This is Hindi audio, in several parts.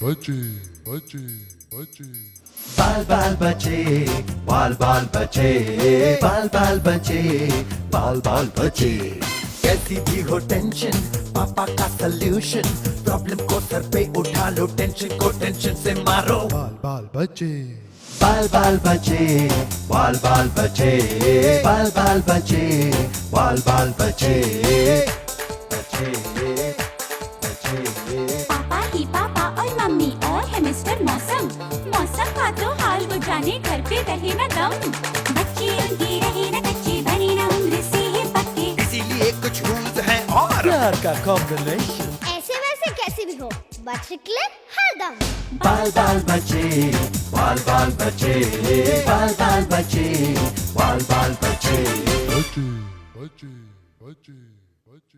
बचे बचे बचे बाल बाल बचे बाल बाल बचे बाल बाल बचे बाल बाल बचे। कैसी भी हो टेंशन पापा का सल्यूशन, प्रॉब्लम को सर पे उठा लो, टेंशन को टेंशन से मारो। बाल बाल बचे बाल बाल बचे बाल बाल बचे बाल बाल बचे बाल बाल बचे बचे बचे। पापा ही पापा और मम्मी और है मिस्टर मौसम। मौसम का तो हाल वो जाने, घर पे रहे न दम। बच्चे उनकी रहे न कच्चे, बने न उम्र से ही पक्के। इसीलिए कुछ रूल्स हैं और प्यार का कॉम्बिनेशन। ऐसे वैसे कैसे भी हो बच निकले हरदम। बाल बाल बचे बाल बाल बचे बाल बाल बचे बाल बाल बचे बचे बचे बचे बचे।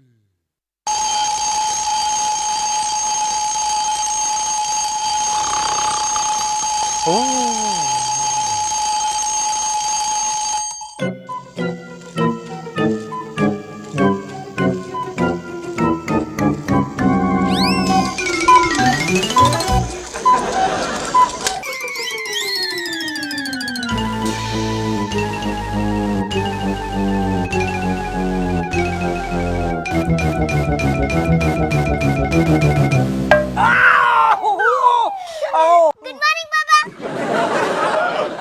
गुड मॉर्निंग पापा।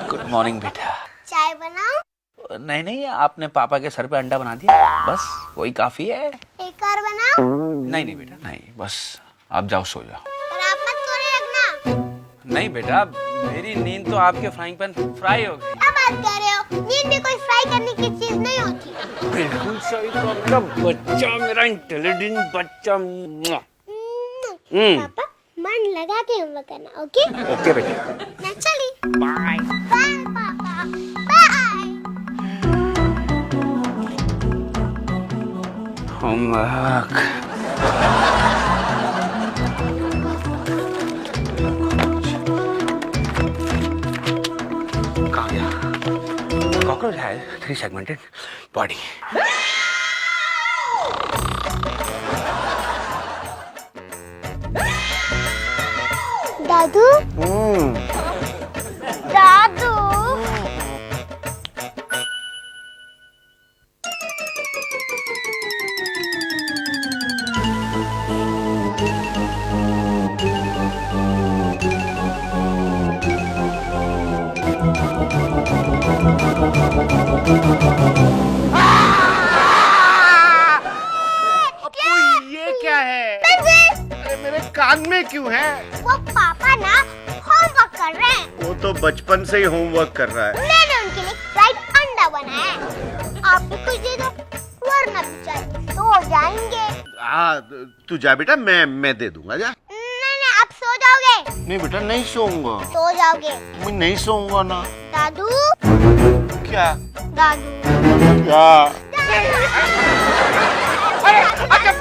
गुड मॉर्निंग बेटा। चाय बनाऊं? नहीं नहीं, आपने पापा के सर पे अंडा बना दिया, बस वही काफी है। एक और बनाऊं? नहीं नहीं बेटा नहीं, बस आप जाओ सो जाओ। पर आप मत सोने रखना। नहीं बेटा, मेरी नींद तो आपके फ्राइंग पैन फ्राई हो गई। क्या बात कर रहे हो? नींद में कोई फ्राई करने की चीज नहीं होती। बिल्कुल सही तो मेरा बच्चा, मेरा इंटेलिजेंट बच्चा। पापा मन लगा के होमवर्क करना, ओके? ओके बेटा, ना चली। बाय। बाय पापा, बाय। होमवर्क। कहाँ गया? कॉकरोच है 3 सेगमेंटेड बॉडी। दादू दादू। ये क्या है? अरे मेरे कान में क्यों है? वो पापा ना होमवर्क कर रहे हैं। वो तो बचपन से ही होमवर्क कर रहा है। मैंने उनके लिए फ्राइड अंडा बनाया है। आप भी कुछ दे दो, वरना बेचारे सो जाएंगे। हाँ, तू जा बेटा, मैं दे दूंगा। जा। नहीं, आप सो जाओगे। नहीं बेटा, नहीं सोऊंगा। सो जाओगे। मैं नहीं सोऊंगा ना। दादू क्या? दादू क्या? अरे अच्छा,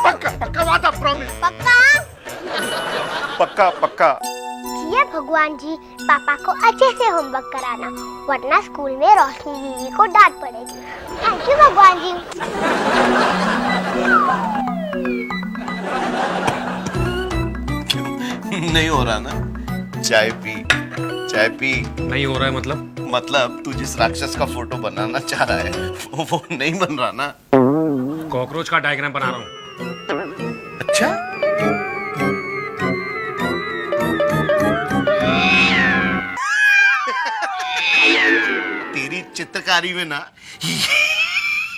पक्का पक्का वादा, प्रॉमिस। पक्का? पक्का पक्का। ये भगवान जी पापा को अच्छे से होमवर्क कराना, वरना स्कूल में रोशनी दीदी को डांट पड़ेगी। थैंक यू भगवान जी। नहीं हो रहा ना? चाय पी, चाय पी। नहीं हो रहा है मतलब तू जिस राक्षस का फोटो बनाना चाह रहा है वो नहीं बन रहा ना। कॉकरोच का डायग्राम बना रहा हूँ। अच्छा, तेरी चित्रकारी में ना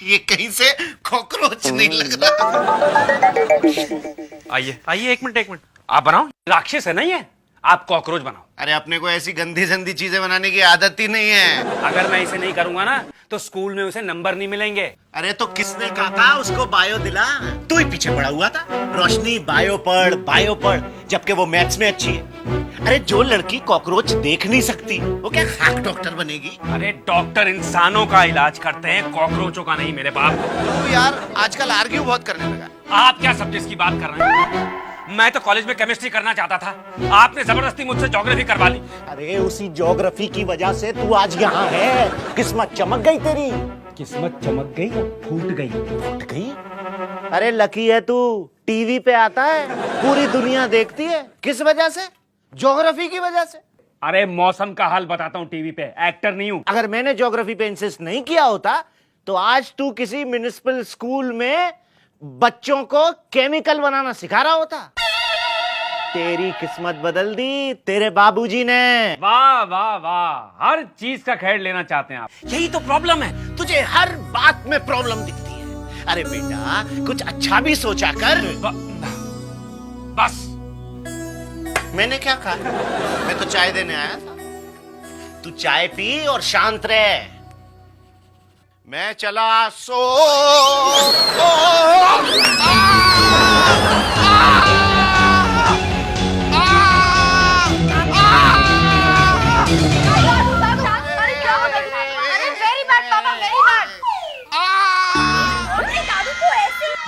ये कहीं से कॉकरोच नहीं लग रहा। आइए आइए, एक मिनट, आप बनाओ। राक्षस है ना ये, आप कॉकरोच बनाओ। अरे अपने को ऐसी गंदी गंदी चीजें बनाने की आदत ही नहीं है। अगर मैं इसे नहीं करूंगा ना तो स्कूल में उसे नंबर नहीं मिलेंगे। अरे तो किसने कहा था उसको बायो दिला? तू ही पीछे पड़ा हुआ था। रोशनी बायो पढ़, जबकि वो मैथ्स में अच्छी है। अरे जो लड़की कॉकरोच देख नहीं सकती वो क्या खाक डॉक्टर बनेगी? अरे डॉक्टर इंसानों का इलाज करते हैं, कॉकरोचों का नहीं मेरे बाप। तू यार आजकल आर्ग्यू बहुत करने लगा। आप क्या सब्जेक्ट की बात कर रहे हैं? मैं तो कॉलेज में केमिस्ट्री करना चाहता था, आपने जबरदस्ती मुझसे ज्योग्राफी करवा ली। अरे उसी ज्योग्राफी की वजह से तू आज यहाँ है। किस्मत चमक गई तेरी। किस्मत चमक गई या फूट गई? फूट गई? अरे लकी है तू, टीवी पे आता है, पूरी दुनिया देखती है। किस वजह से? ज्योग्राफी की वजह से। अरे मौसम का हाल बताता हूँ टीवी पे, एक्टर नहीं हूँ। अगर मैंने ज्योग्राफी पे इंसिस्ट नहीं किया होता तो आज तू किसी म्युनिसिपल स्कूल में बच्चों को केमिकल बनाना सिखा रहा होता। तेरी किस्मत बदल दी तेरे बाबूजी ने। वाह वाह वाह, हर चीज का खैर लेना चाहते हैं आप। यही तो प्रॉब्लम है, तुझे हर बात में प्रॉब्लम दिखती है। अरे बेटा, कुछ अच्छा भी सोचा कर। बस मैंने क्या कहा? मैं तो चाय देने आया था। तू चाय पी और शांत रह। मैं चला सो।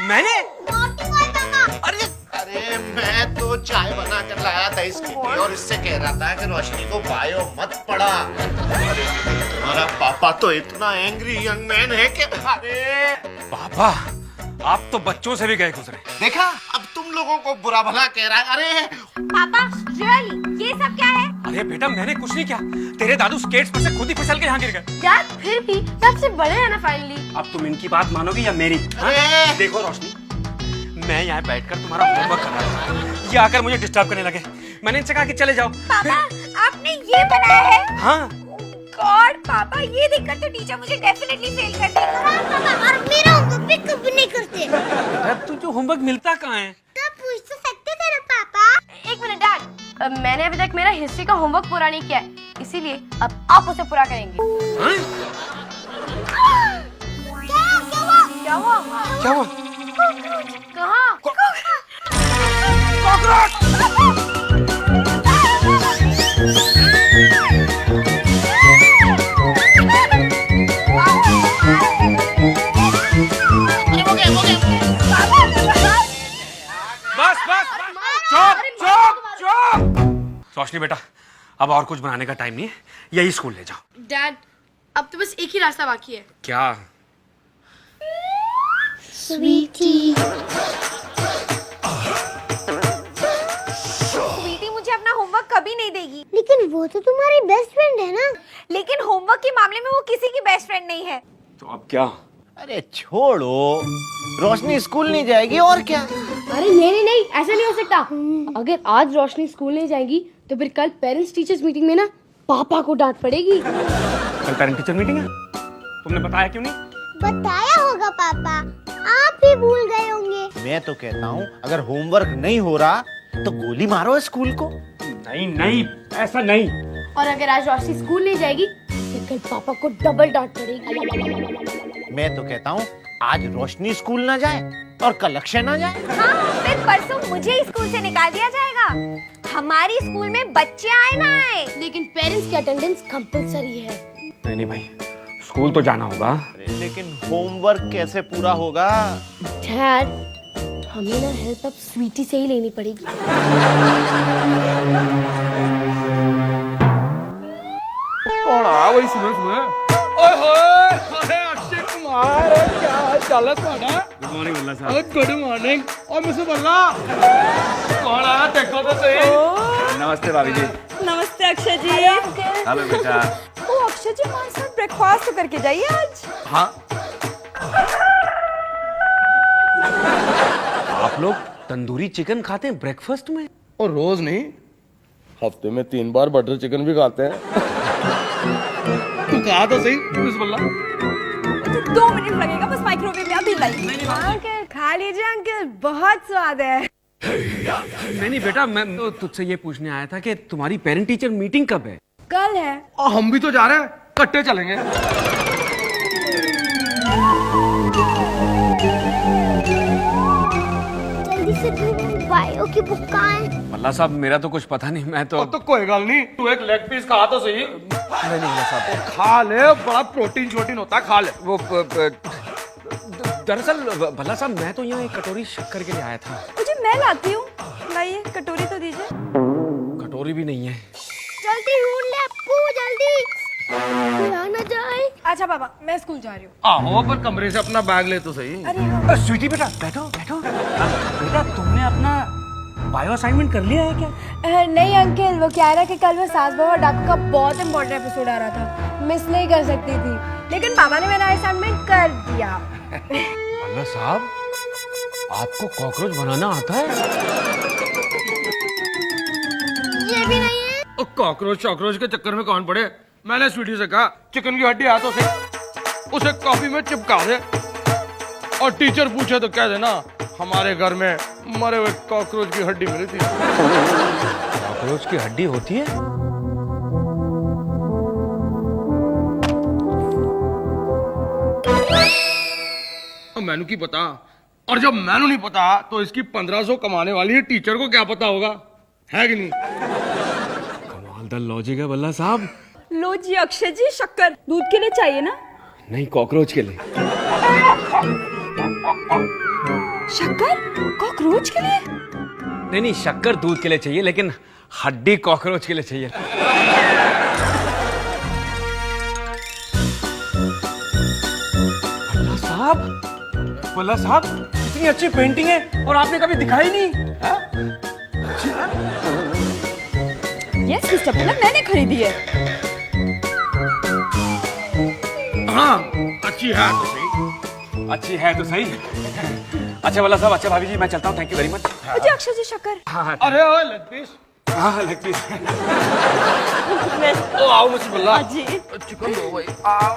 मैंने अरे मैं तो चाय बना कर लाया था इसके लिए और इससे कह रहा था कि रोशनी को बायो मत पड़ा। तुम्हारा पापा तो इतना एंग्री यंग मैन है कि अरे पापा, आप तो बच्चों से भी गए गुजरे। देखा, अब तुम लोगों को बुरा भला कह रहा है। अरे पापा रियली ये सब क्या है? अरे बेटा, मैंने कुछ नहीं किया। तेरे दादू स्केट्स पर से खुद ही फिसल के यहाँ गिर गए। यार फिर भी सबसे बड़े हैं ना फाइनली। अब तुम इनकी बात मानोगी या मेरी? अरे देखो रोशनी, मैं यहाँ बैठकर तुम्हारा होमवर्क कर रहा था, ये आकर मुझे डिस्टर्ब करने लगे। मैंने इनसे कहा कि चले जाओ। पापा आपने ये बनाया है? हाँ। गॉड पापा, ये देखकर तो टीचर मुझे डेफिनेटली फेल कर देगा। पापा और मेरा होमवर्क भी कभी नहीं करते। अब तुझे होमवर्क मिलता कहाँ है? तो पूछ तो सकते थे ना पापा। एक मिनट डैड, मैंने अभी तक मेरा हिस्ट्री का होमवर्क पूरा नहीं किया है, इसीलिए अब आप उसे पूरा करेंगे। हाँ? क्या हुआ? क्या हुआ? कहाँ? बस बस चुप चुप चुप। रोशनी बेटा, अब और कुछ बनाने का टाइम नहीं है, यही स्कूल ले जाओ। डैड, अब तो बस एक ही रास्ता बाकी है। क्या? स्वीटी, स्वीटी मुझे अपना होमवर्क कभी नहीं देगी। लेकिन वो तो तुम्हारी बेस्ट फ्रेंड है ना। लेकिन होमवर्क के मामले में वो किसी की बेस्ट फ्रेंड नहीं है। तो अब क्या? अरे छोड़ो, रोशनी स्कूल नहीं जाएगी और क्या। अरे नहीं, ऐसा नहीं हो सकता। अगर आज रोशनी स्कूल नहीं जाएगी तो फिर कल पेरेंट्स टीचर्स मीटिंग में ना पापा को डांट पड़ेगी। कल पेरेंट टीचर मीटिंग है? तुमने बताया क्यों नहीं? बताया होगा पापा, आप भी भूल गए होंगे। मैं तो कहता हूँ अगर होमवर्क नहीं हो रहा तो गोली मारो स्कूल को। नहीं नहीं, ऐसा नहीं। और अगर आज रोशनी स्कूल नहीं जाएगी तो कल पापा को डबल डांट पड़ेगी। मैं तो कहता हूँ आज रोशनी स्कूल ना जाए और कल अक्षय ना जाए। हाँ, फिर परसों मुझे स्कूल से निकाल दिया जाएगा। हमारी स्कूल में बच्चे आए ना आए, लेकिन पेरेंट्स की अटेंडेंस कंपलसरी है। नहीं भाई, स्कूल तो जाना होगा। लेकिन होमवर्क कैसे पूरा होगा? डैड, हमें ना हेल्प अब स्वीटी से ही लेनी पड़ेगी। कौन आ वही सुने। ओए होए, अरे अक्षय कुमार, क्या हाल चाल है तुम्हारा? गुड मॉर्निंग बल्ला साहब। Good morning. और मिस्टर बल्ला, कौन आया देखो तो सही। नमस्ते भाभी जी। नमस्ते अक्षय जी। हेलो बेटा। ओ अक्षय जी, हमारे साथ ब्रेकफास्ट तो करके जाइए आज। हाँ, आप लोग तंदूरी चिकन खाते हैं ब्रेकफास्ट में? और रोज नहीं, हफ्ते में 3 बार बटर चिकन भी खाते हैं। तू कहा तो सही मिस बल्ला। तो 2 मिनट लगेगा, बस माइक्रोवेव में अभी लाइए। अंकल खा लीजिए अंकल, बहुत स्वाद है। नहीं बेटा, मैं तो तुझसे ये पूछने आया था कि तुम्हारी पेरेंट टीचर मीटिंग कब है? कल है। और हम भी तो जा रहे हैं, कट्टे चलेंगे। जल्दी से बायो की बुक कहाँ है? बल्ला साहब, मेरा तो कुछ पता नहीं, मैं तो तो कोई गल नहीं, तू एक लेग पीस खा तो सही। नहीं बल्ला साहब। खा ले, बड़ा प्रोटीन शोटीन होता है, खा ले। वो दरअसल भला साहब, मैं तो यहाँ एक कटोरी शक्कर के लिए आया था। मुझे मैं लाती हूँ, लाइए कटोरी तो दीजिए। कटोरी भी नहीं है। जल्दी ढूंढ ले अप्पू, जल्दी। आ ना जाए। अच्छा पापा, मैं स्कूल जा रही हूँ। आहो पर कमरे से अपना बैग ले तो सही। स्वीटी बेटा बैठो बैठो। बेटा तुमने अपना बायो असाइनमेंट कर लिया है क्या? नहीं अंकल, वो क्या है ना कि कल मैं सास बहू और डाकू का बहुत इंपॉर्टेंट एपिसोड आ रहा था, मिस नहीं कर सकती थी, लेकिन पापा ने मेरा असाइनमेंट कर दिया। अल्लाह साहब, आपको कॉकरोच बनाना आता है? ये भी नहीं है। कॉकरोच चॉकरोच के चक्कर में कौन पड़े। मैंने स्वीटी से कहा चिकन की हड्डी हाथों से उसे कॉफी में चिपका दे, और टीचर पूछे तो कह देना हमारे घर में मरे हुए कॉकरोच की हड्डी मिली थी। कॉकरोच की हड्डी होती है? मैनू की पता, और जब मैनू नहीं पता तो इसकी 1500 कमाने वाली है टीचर को क्या पता होगा, है कि नहीं? कमाल द लॉजिक है बल्ला साहब। लो जी अक्षय जी, शक्कर दूध के लिए चाहिए ना? नहीं, कॉकरोच के लिए। शक्कर कॉकरोच के लिए? नहीं नहीं, शक्कर दूध के लिए चाहिए, लेकिन हड्डी कॉकरोच के लिए चाहिए। बल्ला साहब, इतनी अच्छी पेंटिंग है और आपने कभी दिखाई नहीं। यस मिस्टर पलक, मैंने खरीदी है। हाँ अच्छी है तो सही। अच्छी है तो सही। अच्छा बल्ला साहब, अच्छा भाभी जी, मैं चलता हूँ, थैंक यू वेरी मच। मुझे अक्षय जी शक्कर। हाँ अरे ओ लेग पीस। हाँ लगती है। ओ आओ मुझे बल्ला जी चिकन दो भाई। आओ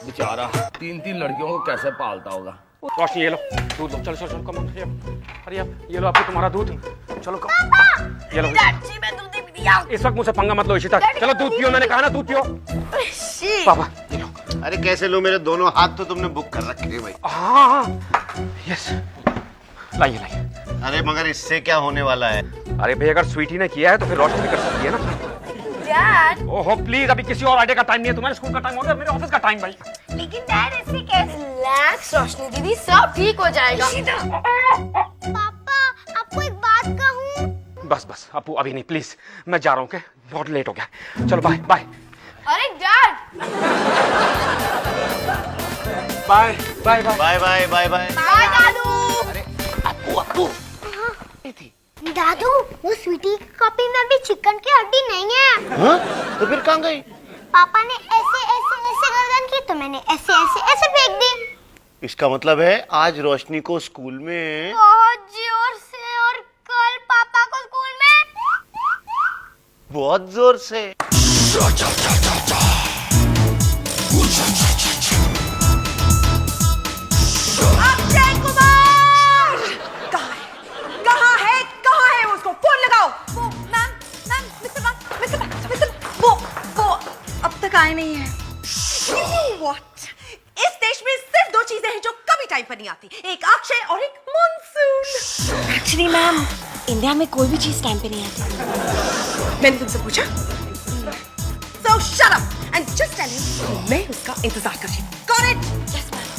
बेचारा 3-3 लड़कियों को कैसे पालता होगा। रोशनी ये लो दूध लो, चलो चलो चलो, कम ऑन, अरे ये लो आपको तुम्हारा दूध, चलो कम, ये लो। मैं दूध नहीं पीती यार। इस वक्त मुझसे पंगा मत लो इशिता, चलो दूध पियो, मैंने कहा ना दूध पियो। पापा ये लो। अरे कैसे लो, मेरे दोनों हाथ तो तुमने बुक कर रखे हैं भाई। हाँ यस, लाइए लाइए। अरे मगर इससे क्या होने वाला है? अरे भाई, अगर स्वीटी ने किया है तो फिर रोशनी भी कर सकती है ना। डैड, ओहो प्लीज, अभी किसी और आइडिया का टाइम नहीं है, तुम्हारे स्कूल का टाइम हो गया, मेरे ऑफिस का टाइम भाई। लेकिन डैड इससे कैसे? रिलैक्स रोशनी दीदी, सब ठीक हो जाएगा। पापा आपको एक बात कहूँ? बस बस अपू, अभी नहीं प्लीज, मैं जा रहा हूँ, okay? बहुत लेट हो गया, चलो बाय बाय। अरे dad, bye bye bye bye bye bye bye. Bye दादू। अरे अपू अपू दादू, वो स्वीटी की कॉपी में भी चिकन की हड्डी नहीं है। हाँ? तो फिर कहाँ गई? पापा ने ऐसे ऐसे ऐसे गर्दन की तो मैंने ऐसे ऐसे ऐसे फेंक दी। इसका मतलब है आज रोशनी को स्कूल में बहुत जोर से, और कल पापा को स्कूल में बहुत जोर से। अक्षय कुमार कहाँ है उसको फोन लगाओ। वो मैम मिस्टर वो अब तक आए नहीं है। What? इस देश में सिर्फ 2 चीजें हैं जो कभी टाइम पर नहीं आती, एक अक्षय और एक मॉनसून। एक्चुअली मैम, इंडिया में कोई भी चीज टाइम पे नहीं आती। मैंने तुमसे पूछा? So shut up and just tell him मैं उसका इंतजार कर रही हूँ। Got it? Yes ma'am.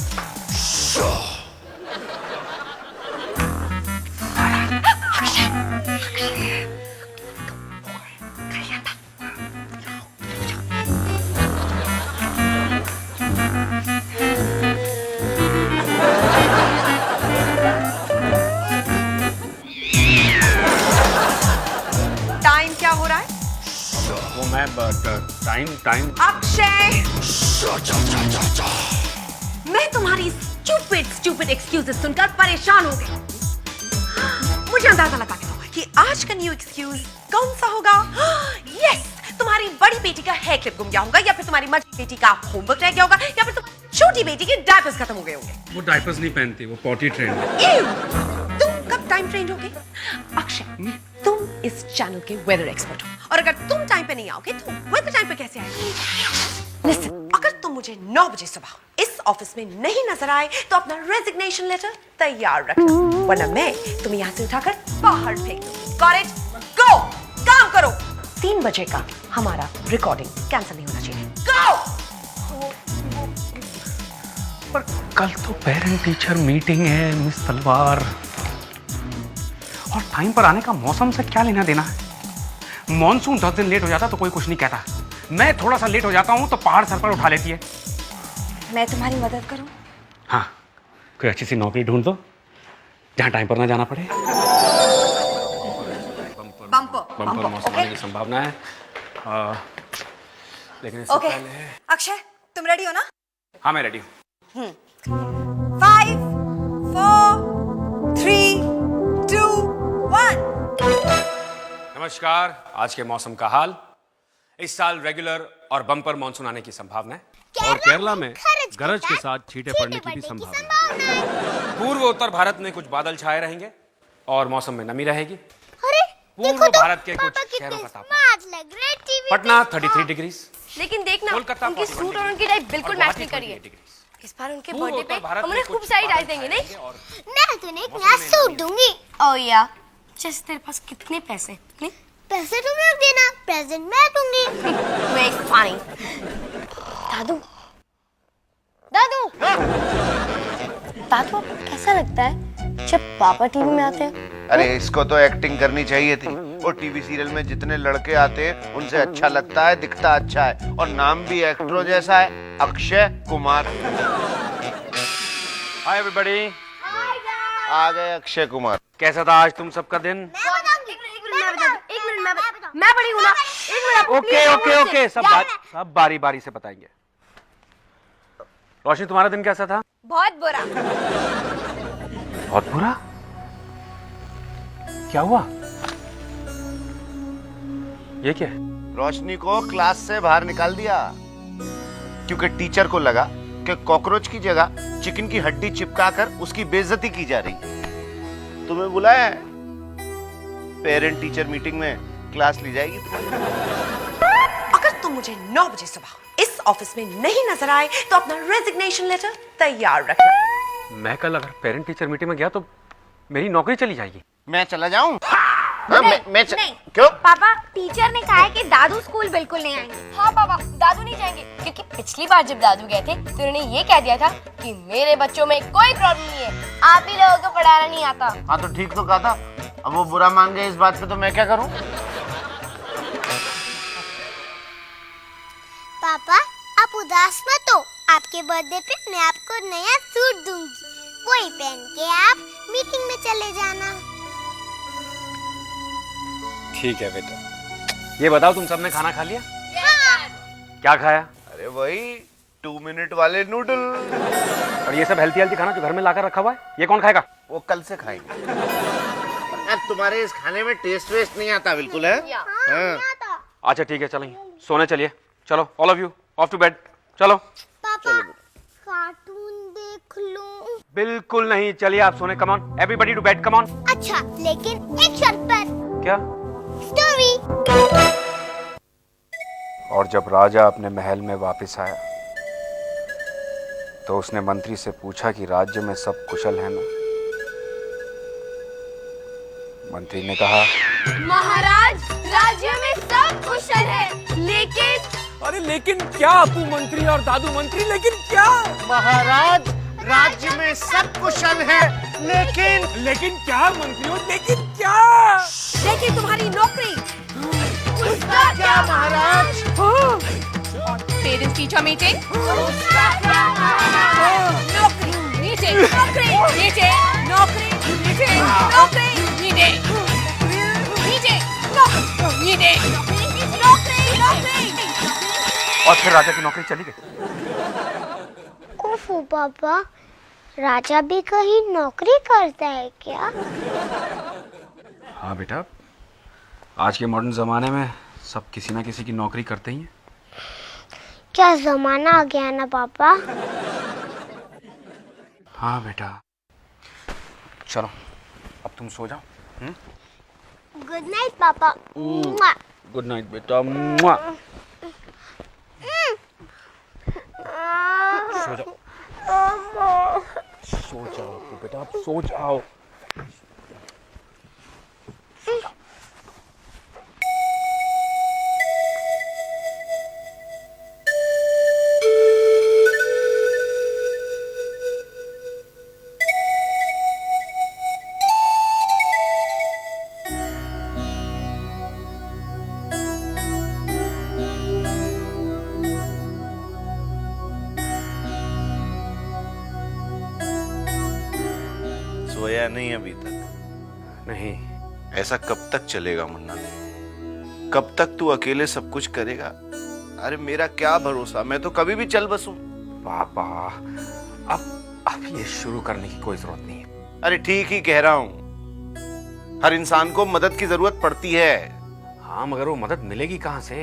Time क्या हो रहा है? वो मैं टाइम अक्षय, मैं तुम्हारी स्टूपिड एक्सक्यूजेस सुनकर परेशान हो गई। मुझे अंदाजा लगा के दो कि आज का न्यू एक्सक्यूज कौन सा होगा? यस, तुम्हारी बड़ी बेटी का हेयर क्लिप गुम गया होगा, या फिर तुम्हारी मझली बेटी का होमवर्क रह गया होगा, या फिर तुम्हारी छोटी बेटी के डायपर्स खत्म हो गए होंगे। वो डायपर्स नहीं पहनती, वो पॉटी ट्रेंड है। तुम कब टाइम ट्रेंड होगे? अक्षय, तुम इस चैनल के वेदर एक्सपर्ट हो, और अगर तुम टाइम पे नहीं आओगे तो वेदर टाइम पे कैसे आएगा? लिसन, अगर तुम मुझे 9 बजे सुबह इस ऑफिस में नहीं नजर आए तो अपना रेजिग्नेशन लेटर तैयार रखना, वरना मैं तुम्हें यहाँ से उठाकर बाहर फेंक दूंगी। Got it? Go! काम करो। 3 बजे का हमारा रिकॉर्डिंग कैंसिल नहीं होना चाहिए। Go! पर कल तो पेरेंट टीचर मीटिंग है मिस तलवार, और टाइम पर आने का मौसम से क्या लेना देना है? मॉनसून 10 दिन लेट हो जाता तो कोई कुछ नहीं कहता, मैं थोड़ा सा लेट हो जाता हूँ तो पहाड़ सर पर उठा लेती है। मैं तुम्हारी मदद करूं? हाँ, कोई अच्छी सी नौकरी ढूंढ दो जहाँ टाइम पर ना जाना पड़े। बम्पर मौसम आने की संभावना है। लेकिन इससे पहले अक्षय, तुम रेडी हो ना? हाँ, मैं रेडी हूँ। 5, 4, 3, 2, 1। नमस्कार। आज के मौसम का हाल। इस साल रेगुलर और बम्पर मानसून आने की संभावना है और केरला में गरज के साथ छींटे पड़ने की भी संभावना है। पूर्व उत्तर भारत में कुछ बादल छाए रहेंगे और मौसम में नमी रहेगी। पूर्व भारत के कुछ शहरों का तापमान पटना 33 डिग्री, लेकिन देखना, कोलकाता उनकी सूट और उनकी टाई बिल्कुल मैच नहीं करी है। इस बार उनके बर्थडे पे हम उन्हें खूब सारी डाल देंगे। नहीं, मैं तुम्हें एक नया सूट दूंगी। ओह या, जैसे तेरे पास कितने पैसे? नहीं, पैसे तुम रख देना, प्रेजेंट मैं दूंगी। Very funny. दादू, दादू, दादू, आपको कैसा लगता है जब पापा टीवी में आते हैं? अरे इसको तो एक्टिंग करनी चाहिए थी। वो टीवी सीरियल में जितने लड़के आते हैं उनसे अच्छा लगता है, दिखता अच्छा है और नाम भी एक्टरों जैसा है, अक्षय कुमार। Hi everybody. आ गए अक्षय कुमार। कैसा था आज तुम सबका दिन? मैं बड़ी हूँ ना। ओके, सब बारी बारी से बताएंगे। रोशनी, तुम्हारा दिन कैसा था? बहुत बुरा। बहुत बुरा? क्या हुआ? ये क्या है? रोशनी को क्लास से बाहर निकाल दिया क्योंकि टीचर को लगा कि कॉकरोच की जगह चिकन की हड्डी चिपकाकर उसकी बेइज्जती की जा रही। तुम्हें बुलाया है, पेरेंट टीचर मीटिंग में क्लास ली जाएगी तुम्हारी। अगर तुम मुझे 9 बजे सुबह इस ऑफिस में नहीं नजर आए तो अपना रेजिग्नेशन लेटर तैयार रखना। मैं कल अगर पेरेंट टीचर मीटिंग में गया तो मेरी नौकरी चली जाएगी। मैं चला जाऊं? नहीं। क्यों? पापा, टीचर ने कहा है कि दादू स्कूल बिल्कुल नहीं आएंगे। हाँ पापा, दादू नहीं जाएंगे क्योंकि पिछली बार जब दादू गए थे तो उन्होंने ये कह दिया था कि मेरे बच्चों में कोई प्रॉब्लम नहीं है, आप ही लोगों को पढ़ाना नहीं आता। हाँ तो ठीक तो कहा था। अब वो बुरा मान गए इस बात पे तो मैं क्या करूं? पापा, आप उदास मत हो। आपके बर्थडे पे मैं आपको नया सूट दूंगी, वही पहन के आप मीटिंग में चले जाना। ठीक है बेटा। ये बताओ, तुम सबने खाना खा लिया? क्या खाया? अरे वही 2 मिनट वाले नूडल। और ये सब हेल्थी खाना जो घर में लाकर रखा हुआ है, ये कौन खाएगा? वो कल से खाएंगे। यार तुम्हारे इस खाने में टेस्ट वेस्ट नहीं आता बिल्कुल है? हाँ। अच्छा ठीक है, चलेंगे सोने। चलिए चलो, all of you off to bed. चलो। पापा, कार्टून देख लूं? बिल्कुल नहीं, चलिए आप सोने। Come on everybody to bed, come on. अच्छा, लेकिन एक शर्त पर। क्या? स्टोरी। और जब राजा अपने महल में वापस आया तो उसने मंत्री से पूछा कि राज्य में सब कुशल है ना? मंत्री ने कहा, महाराज, राज्य में सब कुशल है, लेकिन अरे लेकिन क्या अपू मंत्री और दादू मंत्री, लेकिन क्या? महाराज, राज्य में सब कुशल है, लेकिन क्या मंत्रियों, लेकिन क्या? देखिए तुम्हारी नौकरी। उसका क्या महाराज? Parents teacher meeting. नौकरी नीचे, नौकरी नीचे, नौकरी नीचे, नौकरी नीचे, नीचे, नीचे, नौकरी, नौकरी। और फिर राजा की नौकरी चली गई। ओफो पापा, राजा भी कहीं नौकरी करता है क्या? हाँ बेटा, आज के मॉडर्न जमाने में सब किसी ना किसी की नौकरी करते ही हैं। क्या जमाना आ गया ना पापा। हाँ बेटा, चलो अब तुम सो जाओ। गुड नाइट पापा। मुआ। गुड नाइट बेटा। मुआ। सो जाओ, सो जाओ बेटा, आप सो जाओ। सोया नहीं अभी तक? नहीं। ऐसा कब तक चलेगा मुन्ना? कब तक तू अकेले सब कुछ करेगा? अरे मेरा क्या भरोसा, मैं तो कभी भी चल बसूं। पापा, अब ये शुरू करने की कोई जरूरत नहीं है। अरे ठीक ही कह रहा हूं, हर इंसान को मदद की जरूरत पड़ती है। हाँ, मगर वो मदद मिलेगी कहां से?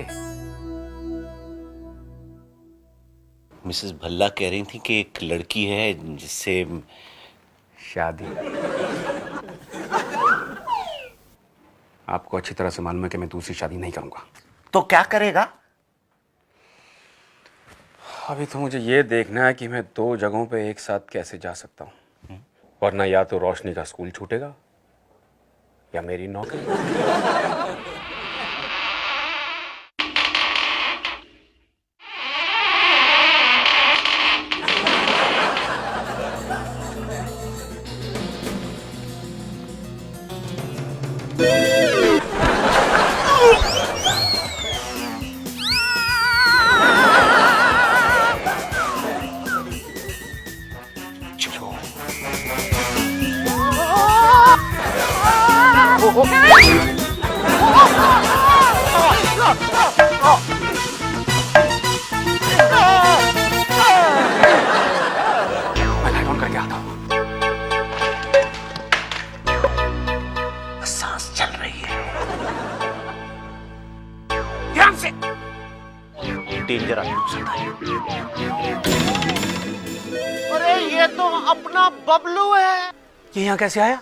मिसेस भल्ला कह रही थी कि एक लड़की है जिससे शादी। आपको अच्छी तरह से मालूम है कि मैं दूसरी शादी नहीं करूंगा। तो क्या करेगा? अभी तो मुझे ये देखना है कि मैं 2 जगहों पे एक साथ कैसे जा सकता हूं, वरना या तो रोशनी का स्कूल छूटेगा या मेरी नौकरी। मैं लाइट ऑन करके आता हूं। सांस चल रही है। ध्यान से। डेंजर आदमी हो सकता है। अरे ये तो अपना बबलू है। ये यहाँ कैसे आया?